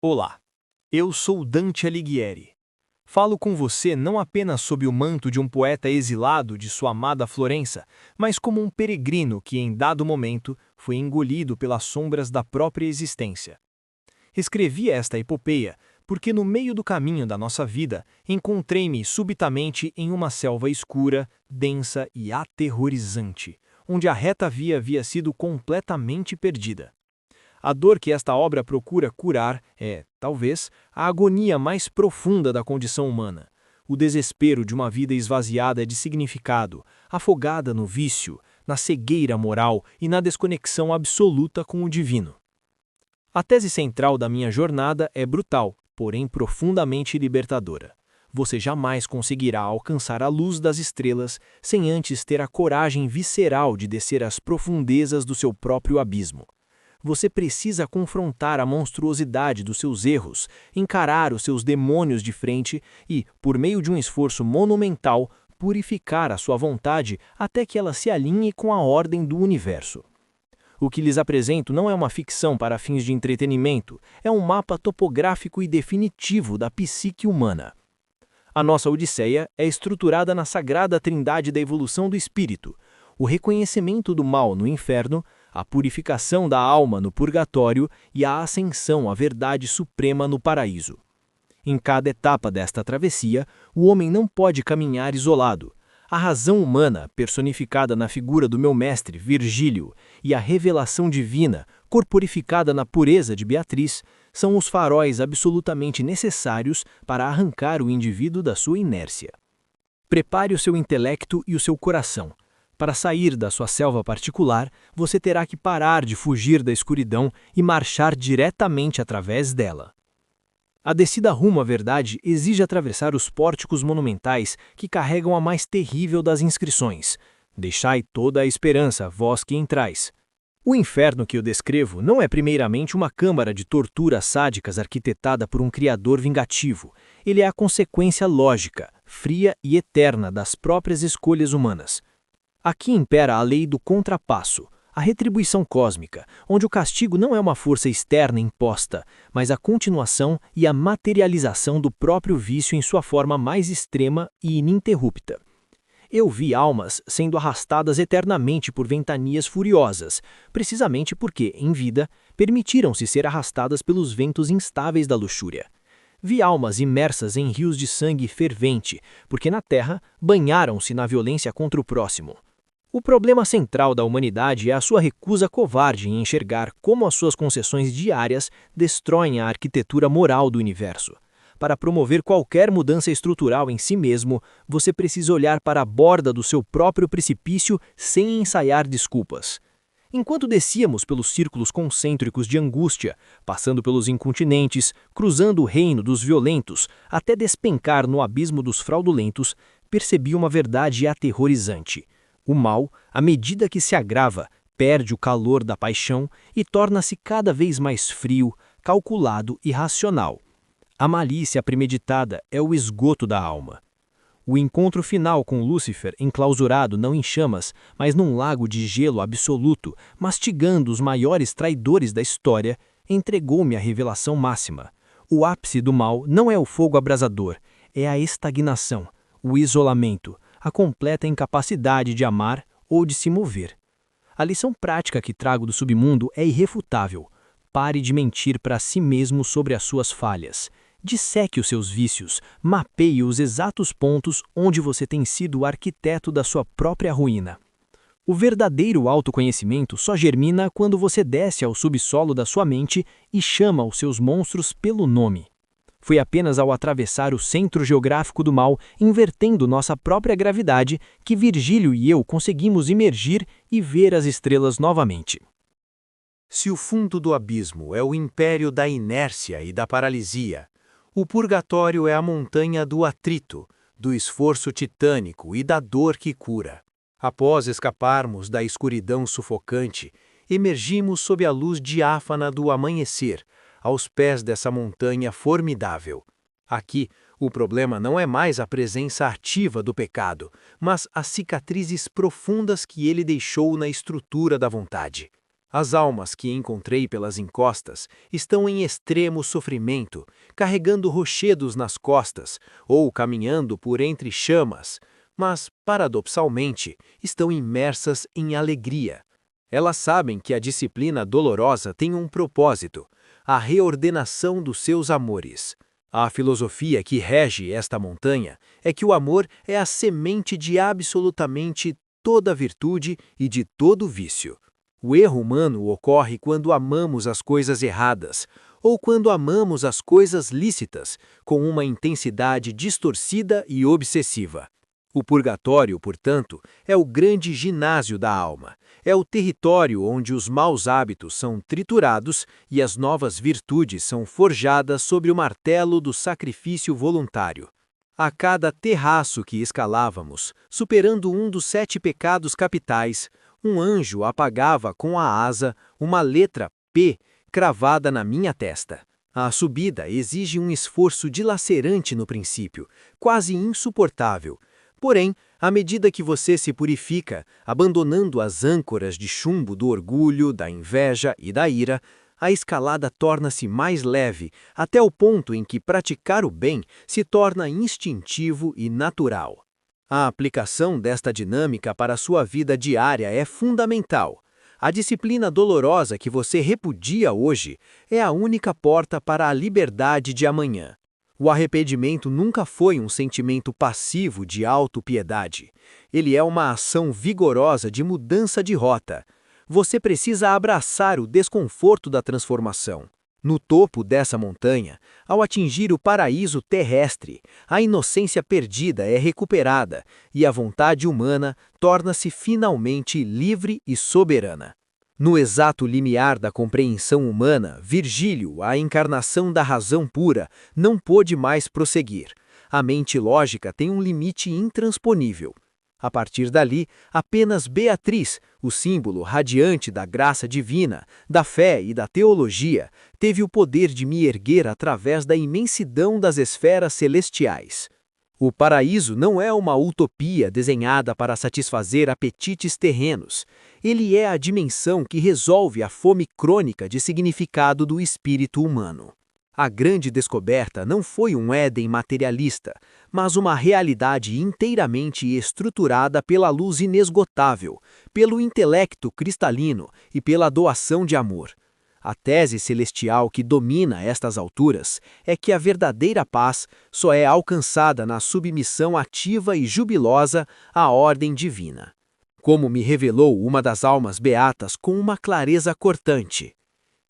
Olá, eu sou Dante Alighieri. Falo com você não apenas sob o manto de um poeta exilado de sua amada Florença, mas como um peregrino que, em dado momento, foi engolido pelas sombras da própria existência. Escrevi esta epopeia porque, no meio do caminho da nossa vida, encontrei-me subitamente em uma selva escura, densa e aterrorizante, onde a reta via havia sido completamente perdida. A dor que esta obra procura curar é, talvez, a agonia mais profunda da condição humana, o desespero de uma vida esvaziada de significado, afogada no vício, na cegueira moral e na desconexão absoluta com o divino. A tese central da minha jornada é brutal, porém profundamente libertadora. Você jamais conseguirá alcançar a luz das estrelas sem antes ter a coragem visceral de descer às profundezas do seu próprio abismo. Você precisa confrontar a monstruosidade dos seus erros, encarar os seus demônios de frente e, por meio de um esforço monumental, purificar a sua vontade até que ela se alinhe com a ordem do universo. O que lhes apresento não é uma ficção para fins de entretenimento, é um mapa topográfico e definitivo da psique humana. A nossa Odisseia é estruturada na sagrada trindade da evolução do espírito, o reconhecimento do mal no inferno, a purificação da alma no purgatório e a ascensão à verdade suprema no paraíso. Em cada etapa desta travessia, o homem não pode caminhar isolado. A razão humana, personificada na figura do meu mestre Virgílio, e a revelação divina, corporificada na pureza de Beatriz, são os faróis absolutamente necessários para arrancar o indivíduo da sua inércia. Prepare o seu intelecto e o seu coração. Para sair da sua selva particular, você terá que parar de fugir da escuridão e marchar diretamente através dela. A descida rumo à verdade exige atravessar os pórticos monumentais que carregam a mais terrível das inscrições: deixai toda a esperança, vós que entrais. O inferno que eu descrevo não é primeiramente uma câmara de torturas sádicas arquitetada por um criador vingativo. Ele é a consequência lógica, fria e eterna das próprias escolhas humanas. Aqui impera a lei do contrapasso, a retribuição cósmica, onde o castigo não é uma força externa imposta, mas a continuação e a materialização do próprio vício em sua forma mais extrema e ininterrupta. Eu vi almas sendo arrastadas eternamente por ventanias furiosas, precisamente porque, em vida, permitiram-se ser arrastadas pelos ventos instáveis da luxúria. Vi almas imersas em rios de sangue fervente, porque na terra banharam-se na violência contra o próximo. O problema central da humanidade é a sua recusa covarde em enxergar como as suas concessões diárias destroem a arquitetura moral do universo. Para promover qualquer mudança estrutural em si mesmo, você precisa olhar para a borda do seu próprio precipício sem ensaiar desculpas. Enquanto descíamos pelos círculos concêntricos de angústia, passando pelos incontinentes, cruzando o reino dos violentos, até despencar no abismo dos fraudulentos, percebi uma verdade aterrorizante. O mal, à medida que se agrava, perde o calor da paixão e torna-se cada vez mais frio, calculado e racional. A malícia premeditada é o esgoto da alma. O encontro final com Lúcifer, enclausurado não em chamas, mas num lago de gelo absoluto, mastigando os maiores traidores da história, entregou-me a revelação máxima. O ápice do mal não é o fogo abrasador, é a estagnação, o isolamento, a completa incapacidade de amar ou de se mover. A lição prática que trago do submundo é irrefutável. Pare de mentir para si mesmo sobre as suas falhas. Disseque os seus vícios, mapeie os exatos pontos onde você tem sido o arquiteto da sua própria ruína. O verdadeiro autoconhecimento só germina quando você desce ao subsolo da sua mente e chama os seus monstros pelo nome. Foi apenas ao atravessar o centro geográfico do mal, invertendo nossa própria gravidade, que Virgílio e eu conseguimos emergir e ver as estrelas novamente. Se o fundo do abismo é o império da inércia e da paralisia, o purgatório é a montanha do atrito, do esforço titânico e da dor que cura. Após escaparmos da escuridão sufocante, emergimos sob a luz diáfana do amanhecer, aos pés dessa montanha formidável. Aqui, o problema não é mais a presença ativa do pecado, mas as cicatrizes profundas que ele deixou na estrutura da vontade. As almas que encontrei pelas encostas estão em extremo sofrimento, carregando rochedos nas costas ou caminhando por entre chamas, mas, paradoxalmente, estão imersas em alegria. Elas sabem que a disciplina dolorosa tem um propósito: a reordenação dos seus amores. A filosofia que rege esta montanha é que o amor é a semente de absolutamente toda virtude e de todo vício. O erro humano ocorre quando amamos as coisas erradas, ou quando amamos as coisas lícitas, com uma intensidade distorcida e obsessiva. O purgatório, portanto, é o grande ginásio da alma. É o território onde os maus hábitos são triturados e as novas virtudes são forjadas sobre o martelo do sacrifício voluntário. A cada terraço que escalávamos, superando um dos 7 pecados capitais, um anjo apagava com a asa uma letra P cravada na minha testa. A subida exige um esforço dilacerante no princípio, quase insuportável. Porém, à medida que você se purifica, abandonando as âncoras de chumbo do orgulho, da inveja e da ira, a escalada torna-se mais leve, até o ponto em que praticar o bem se torna instintivo e natural. A aplicação desta dinâmica para a sua vida diária é fundamental. A disciplina dolorosa que você repudia hoje é a única porta para a liberdade de amanhã. O arrependimento nunca foi um sentimento passivo de autopiedade. Ele é uma ação vigorosa de mudança de rota. Você precisa abraçar o desconforto da transformação. No topo dessa montanha, ao atingir o paraíso terrestre, a inocência perdida é recuperada e a vontade humana torna-se finalmente livre e soberana. No exato limiar da compreensão humana, Virgílio, a encarnação da razão pura, não pôde mais prosseguir. A mente lógica tem um limite intransponível. A partir dali, apenas Beatriz, o símbolo radiante da graça divina, da fé e da teologia, teve o poder de me erguer através da imensidão das esferas celestiais. O paraíso não é uma utopia desenhada para satisfazer apetites terrenos. Ele é a dimensão que resolve a fome crônica de significado do espírito humano. A grande descoberta não foi um Éden materialista, mas uma realidade inteiramente estruturada pela luz inesgotável, pelo intelecto cristalino e pela doação de amor. A tese celestial que domina estas alturas é que a verdadeira paz só é alcançada na submissão ativa e jubilosa à ordem divina. Como me revelou uma das almas beatas com uma clareza cortante: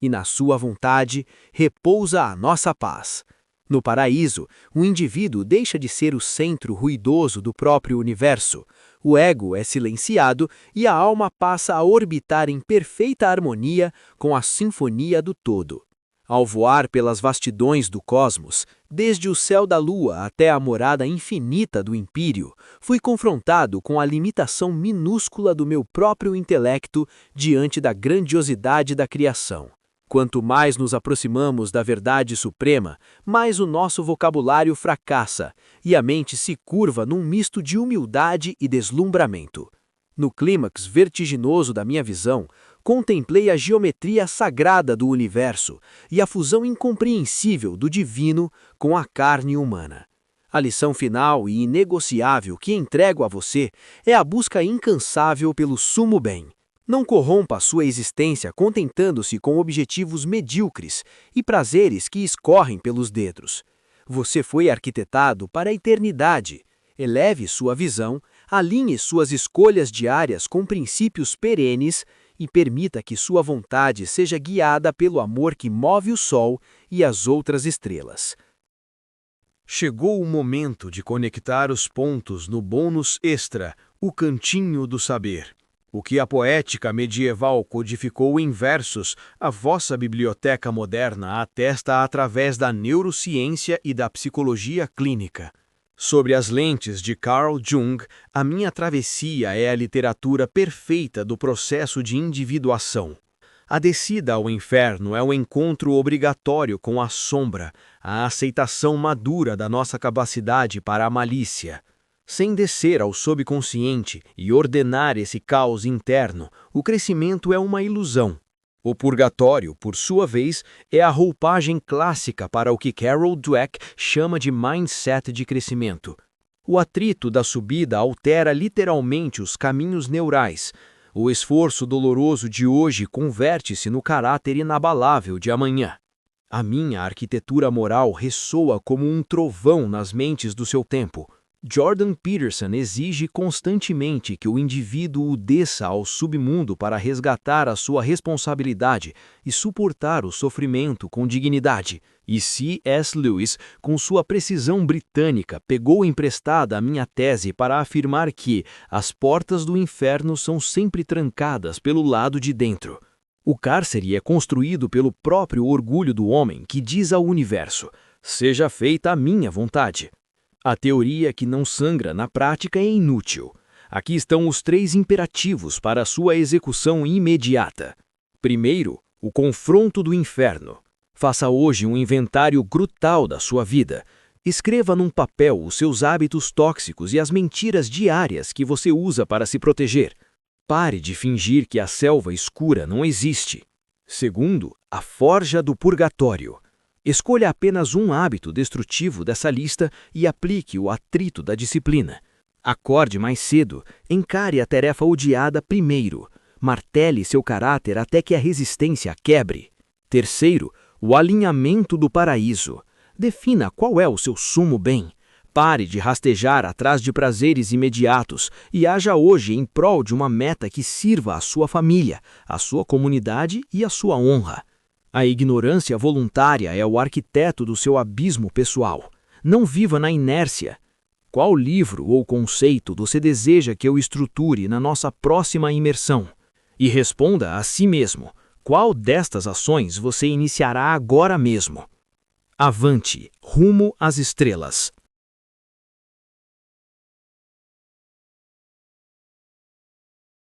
e na sua vontade repousa a nossa paz. No paraíso, o indivíduo deixa de ser o centro ruidoso do próprio universo. O ego é silenciado e a alma passa a orbitar em perfeita harmonia com a sinfonia do todo. Ao voar pelas vastidões do cosmos, desde o céu da lua até a morada infinita do império, fui confrontado com a limitação minúscula do meu próprio intelecto diante da grandiosidade da criação. Quanto mais nos aproximamos da verdade suprema, mais o nosso vocabulário fracassa e a mente se curva num misto de humildade e deslumbramento. No clímax vertiginoso da minha visão, contemplei a geometria sagrada do universo e a fusão incompreensível do divino com a carne humana. A lição final e inegociável que entrego a você é a busca incansável pelo sumo bem. Não corrompa a sua existência contentando-se com objetivos medíocres e prazeres que escorrem pelos dedos. Você foi arquitetado para a eternidade. Eleve sua visão, alinhe suas escolhas diárias com princípios perenes e permita que sua vontade seja guiada pelo amor que move o sol e as outras estrelas. Chegou o momento de conectar os pontos no bônus extra, o cantinho do saber. O que a poética medieval codificou em versos, a vossa biblioteca moderna atesta através da neurociência e da psicologia clínica. Sob as lentes de Carl Jung, a minha travessia é a literatura perfeita do processo de individuação. A descida ao inferno é o encontro obrigatório com a sombra, a aceitação madura da nossa capacidade para a malícia. Sem descer ao subconsciente e ordenar esse caos interno, o crescimento é uma ilusão. O purgatório, por sua vez, é a roupagem clássica para o que Carol Dweck chama de mindset de crescimento. O atrito da subida altera literalmente os caminhos neurais. O esforço doloroso de hoje converte-se no caráter inabalável de amanhã. A minha arquitetura moral ressoa como um trovão nas mentes do seu tempo. Jordan Peterson exige constantemente que o indivíduo desça ao submundo para resgatar a sua responsabilidade e suportar o sofrimento com dignidade. E C.S. Lewis, com sua precisão britânica, pegou emprestada a minha tese para afirmar que as portas do inferno são sempre trancadas pelo lado de dentro. O cárcere é construído pelo próprio orgulho do homem que diz ao universo: seja feita a minha vontade. A teoria que não sangra na prática é inútil. Aqui estão os 3 imperativos para sua execução imediata. Primeiro, o confronto do inferno. Faça hoje um inventário brutal da sua vida. Escreva num papel os seus hábitos tóxicos e as mentiras diárias que você usa para se proteger. Pare de fingir que a selva escura não existe. Segundo, a forja do purgatório. Escolha apenas um hábito destrutivo dessa lista e aplique o atrito da disciplina. Acorde mais cedo, encare a tarefa odiada primeiro. Martele seu caráter até que a resistência quebre. Terceiro, o alinhamento do paraíso. Defina qual é o seu sumo bem. Pare de rastejar atrás de prazeres imediatos e haja hoje em prol de uma meta que sirva à sua família, à sua comunidade e à sua honra. A ignorância voluntária é o arquiteto do seu abismo pessoal. Não viva na inércia. Qual livro ou conceito você deseja que eu estruture na nossa próxima imersão? E responda a si mesmo: qual destas ações você iniciará agora mesmo? Avante, rumo às estrelas.